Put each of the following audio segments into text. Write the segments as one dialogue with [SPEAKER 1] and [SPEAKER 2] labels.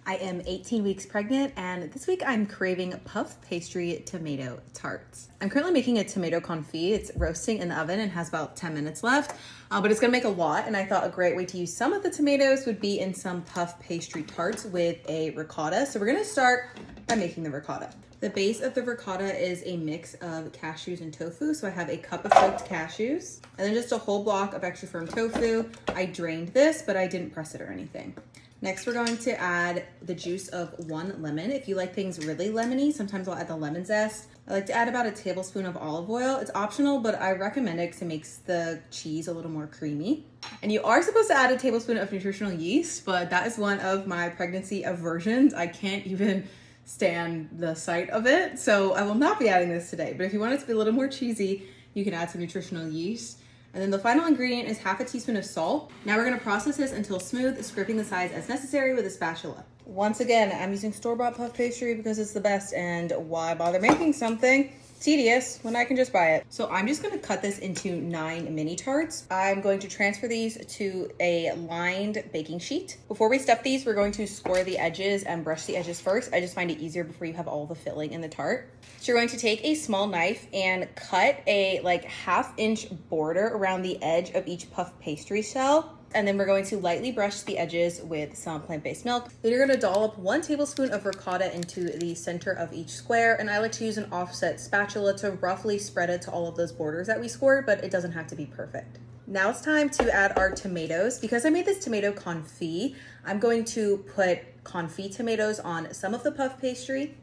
[SPEAKER 1] I am 18 weeks pregnant, and this week I'm craving Puff Pastry Tomato Tarts. I'm currently making a tomato confit. It's roasting in the oven and has about 10 minutes left, but it's gonna make a lot, and I thought a great way to use some of the tomatoes would be in some Puff Pastry Tarts with a ricotta. So we're gonna start by making the ricotta. The base of the ricotta is a mix of cashews and tofu. So I have a cup of soaked cashews and then just a whole block of extra firm tofu. I drained this, but I didn't press it or anything. Next, we're going to add the juice of 1 lemon. If you like things really lemony, sometimes I'll add the lemon zest. I like to add about a tablespoon of olive oil. It's optional, but I recommend it because it makes the cheese a little more creamy. And you are supposed to add a tablespoon of nutritional yeast, but that is one of my pregnancy aversions. I can't even stand the sight of it, so I will not be adding this today. But if you want it to be a little more cheesy, you can add some nutritional yeast. And then the final ingredient is half a teaspoon of salt. Now we're gonna process this until smooth, scraping the sides as necessary with a spatula. Once again, I'm using store-bought puff pastry because it's the best, and why bother making something tedious when I can just buy it? So I'm just gonna cut this into 9 mini tarts. I'm going to transfer these to a lined baking sheet. Before we stuff these, we're going to score the edges and brush the edges first. I just find it easier before you have all the filling in the tart. So you're going to take a small knife and cut a ½ inch border around the edge of each puff pastry shell. And then we're going to lightly brush the edges with some plant-based milk. Then you're gonna dollop 1 tablespoon of ricotta into the center of each square. And I like to use an offset spatula to roughly spread it to all of those borders that we scored, but it doesn't have to be perfect. Now it's time to add our tomatoes. Because I made this tomato confit, I'm going to put confit tomatoes on some of the puff pastry,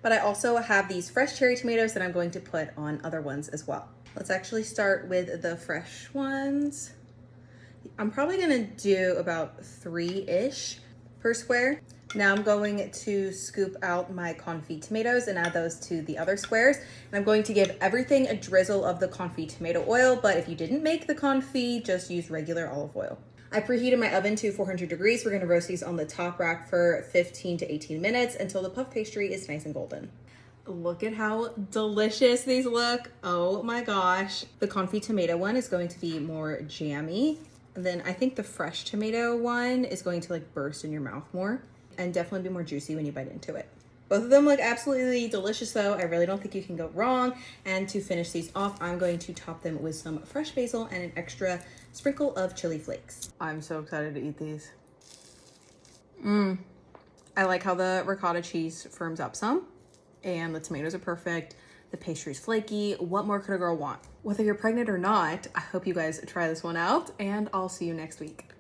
[SPEAKER 1] but I also have these fresh cherry tomatoes that I'm going to put on other ones as well. Let's actually start with the fresh ones. I'm probably gonna do about 3-ish per square. Now I'm going to scoop out my confit tomatoes and add those to the other squares. And I'm going to give everything a drizzle of the confit tomato oil, but if you didn't make the confit, just use regular olive oil. I preheated my oven to 400 degrees. We're gonna roast these on the top rack for 15 to 18 minutes until the puff pastry is nice and golden. Look at how delicious these look. Oh my gosh. The confit tomato one is going to be more jammy. And then I think the fresh tomato one is going to burst in your mouth more and definitely be more juicy when you bite into it. Both of them look absolutely delicious though. I really don't think you can go wrong. And to finish these off, I'm going to top them with some fresh basil and an extra sprinkle of chili flakes. I'm so excited to eat these. I like how the ricotta cheese firms up some and the tomatoes are perfect. The pastry's flaky. What more could a girl want? Whether you're pregnant or not, I hope you guys try this one out, and I'll see you next week.